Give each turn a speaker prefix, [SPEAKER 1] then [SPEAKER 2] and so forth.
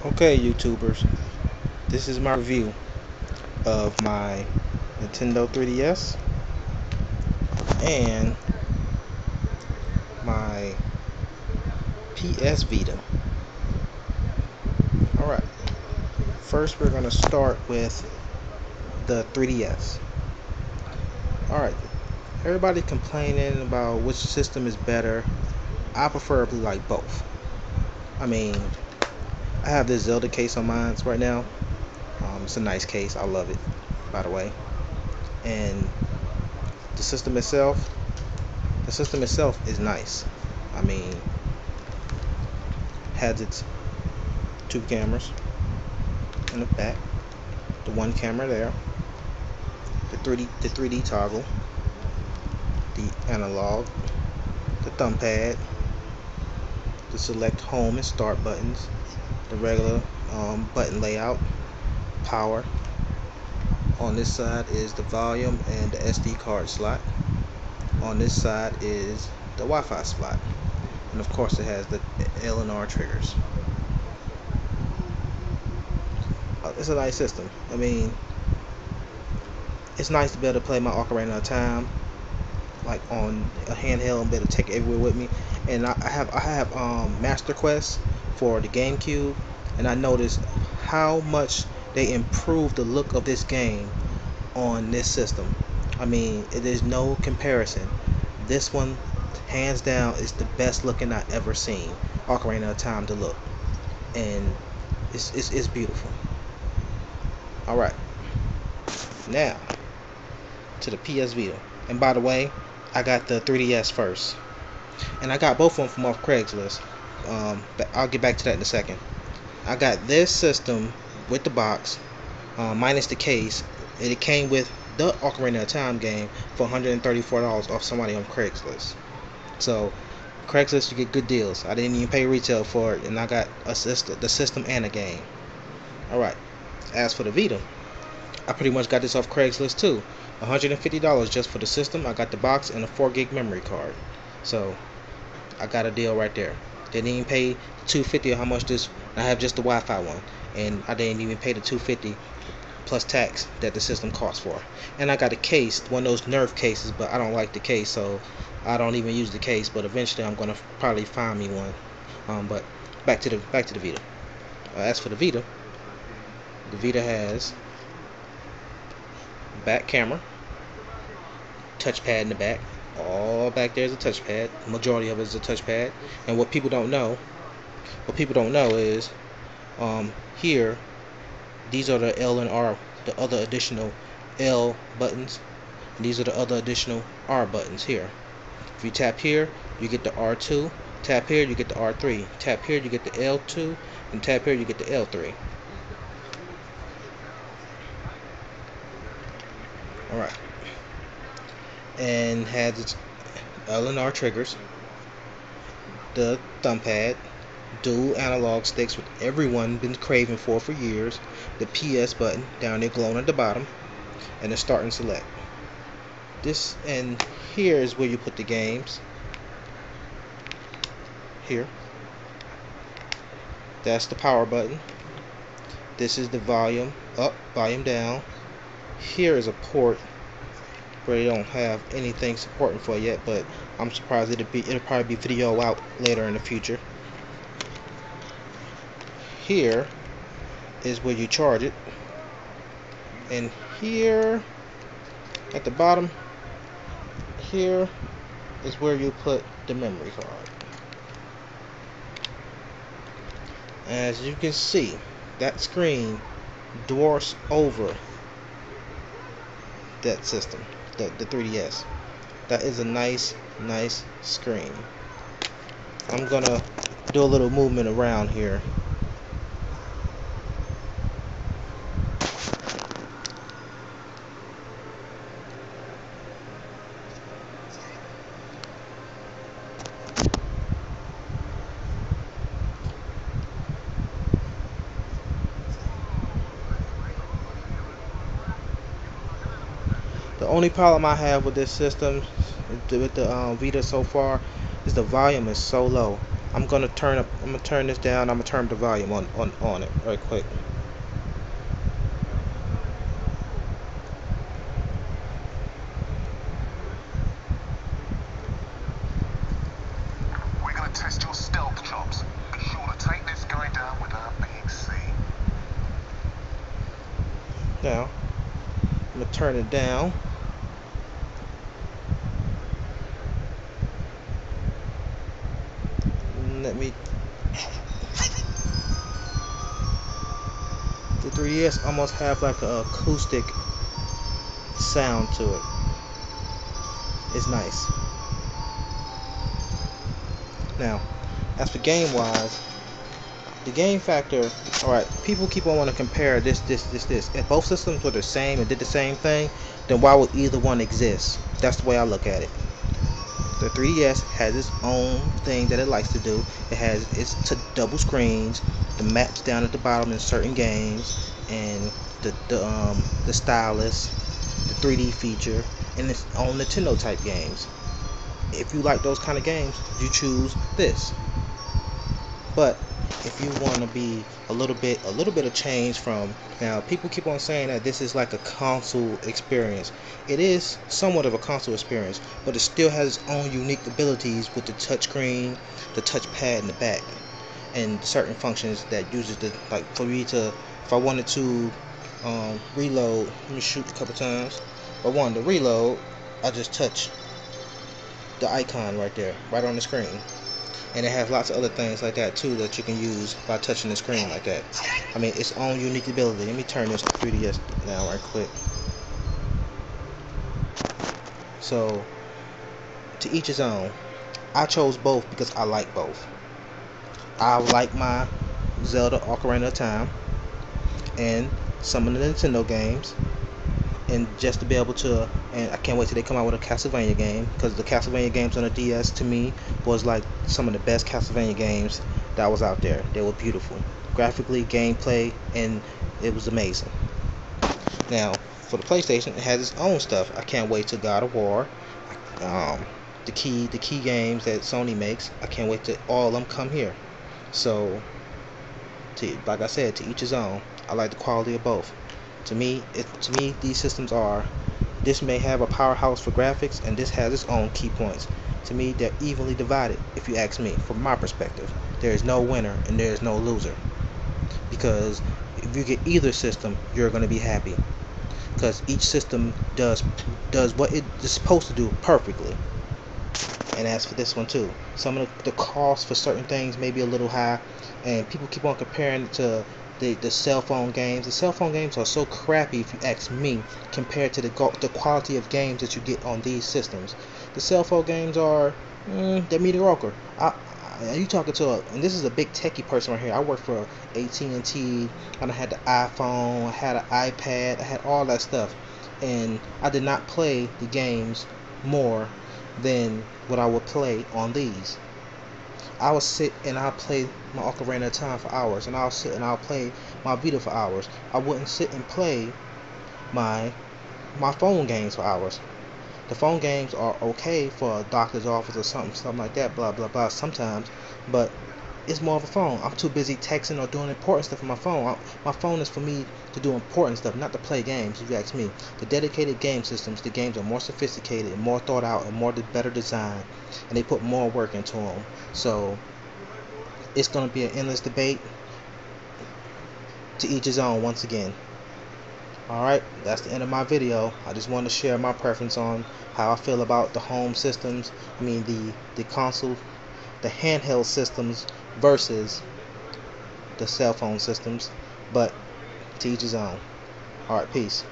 [SPEAKER 1] Okay, YouTubers, this is my review of my Nintendo 3DS and my PS Vita. Alright, first we're going to start with the 3DS. Alright, everybody complaining about which system is better. I preferably like both. I mean, I have this Zelda case on mine right now. It's a nice case. I love it, by the way. And the system itself, is nice. I mean, has its two cameras in the back, the one camera there, the 3D toggle, the analog, the thumb pad, the select home and start buttons, the regular button layout, power. On this side is the volume and the SD card slot. On this side is the Wi-Fi slot, and of course it has the L and R triggers. It's a nice system. I mean, it's nice to be able to play my Ocarina of Time like on a handheld and be able to take it everywhere with me. And I have Master Quest for the GameCube, and I noticed how much they improved the look of this game on this system. I mean, it is no comparison. This one, hands down, is the best looking I've ever seen Ocarina of Time to look, and it's beautiful. All right, now to the PS Vita. And by the way, I got the 3DS first, and I got both of them from off Craigslist. But I'll get back to that in a second. I got this system with the box, minus the case, and it came with the Ocarina of Time game for $134 off somebody on Craigslist. So Craigslist, you get good deals. I didn't even pay retail for it, and I got the system and a game. All right. As for the Vita, I pretty much got this off Craigslist too. $150 just for the system. I got the box and a 4 gig memory card. So I got a deal right there. Didn't even pay $250 or how much this. I have just the Wi-Fi one, and I didn't even pay the $250 plus tax that the system costs for. And I got a case, one of those Nerf cases, but I don't like the case, so I don't even use the case. But eventually, I'm gonna probably find me one. But back to the Vita. As for the Vita has back camera, touchpad in the back. All back there is a touchpad. Majority of it is a touchpad. And what people don't know is, here, these are the L and R, the other additional L buttons. And these are the other additional R buttons here. If you tap here, you get the R2. Tap here, you get the R3. Tap here, you get the L2. And tap here, you get the L3. Alright. And has its L and R triggers, the thumb pad, dual analog sticks with everyone been craving for years, the PS button down there glowing at the bottom, and the start and select. This and here is where you put the games. Here. That's the power button. This is the volume up, volume down. Here is a port where they don't have anything supporting for it yet, but I'm surprised it'll probably be video out later in the future. Here is where you charge it, and here at the bottom here is where you put the memory card. As you can see, that screen dwarfs over that system, the 3DS. That is a nice screen. I'm gonna do a little movement around here. The only problem I have with this system, with the Vita so far, is the volume is so low. I'm gonna turn this down. I'm gonna turn the volume on it right quick.
[SPEAKER 2] We're gonna test your stealth chops. Be sure to take this guy down without being seen.
[SPEAKER 1] Now I'm gonna turn it down. Let me. The 3DS almost have like an acoustic sound to it. It's nice. Now, as for game wise, the game factor. All right, people keep on want to compare this. If both systems were the same and did the same thing, then why would either one exist? That's the way I look at it. The 3DS has its own thing that it likes to do. It has its double screens, the maps down at the bottom in certain games, and the stylus, the 3D feature, and its own Nintendo type games. If you like those kind of games, you choose this. But if you want to be a little bit of change from now, people keep on saying that this is like a console experience. It is somewhat of a console experience, but it still has its own unique abilities with the touchscreen, the touchpad in the back, and certain functions that uses the like for me to if I wanted to reload. Let me shoot a couple times. If I wanted to reload, I just touch the icon right there, right on the screen. And it has lots of other things like that too that you can use by touching the screen like that. I mean, its own unique ability. Let me turn this 3DS down right quick. So, to each his own. I chose both because I like both. I like my Zelda Ocarina of Time and some of the Nintendo games, and just to be able to, and I can't wait till they come out with a Castlevania game, because the Castlevania games on the DS to me was like some of the best Castlevania games that was out there. They were beautiful graphically, gameplay, and it was amazing. Now for the PlayStation, it has its own stuff. I can't wait till God of War, um, the key games that Sony makes. I can't wait till all of them come here. So like I said, to each his own. I like the quality of both. To me, these systems are. This may have a powerhouse for graphics, and this has its own key points. To me, they're evenly divided. If you ask me, from my perspective, there is no winner and there is no loser. Because if you get either system, you're going to be happy. Because each system does what it is supposed to do perfectly. And as for this one too, some of the costs for certain things may be a little high, and people keep on comparing it to the cell phone games. The cell phone games are so crappy, if you ask me, compared to the quality of games that you get on these systems. The cell phone games are they're mediocre. You talking to and this is a big techie person right here. I work for AT&T, and I had the iPhone, I had an iPad, I had all that stuff, and I did not play the games more than what I would play on these. I would sit and I'll play my Ocarina of Time for hours, and I'll sit and I'll play my Vita for hours. I wouldn't sit and play my my phone games for hours. The phone games are okay for a doctor's office or something like that, blah blah blah sometimes, but it's more of a phone. I'm too busy texting or doing important stuff on my phone. My phone is for me to do important stuff, not to play games. If you ask me, the dedicated game systems, the games are more sophisticated, and more thought out, and better designed, and they put more work into them. So it's gonna be an endless debate. To each his own. Once again. Alright, that's the end of my video. I just wanted to share my preference on how I feel about the home systems. I mean the console, the handheld systems versus the cell phone systems. But to each his own. Alright, peace.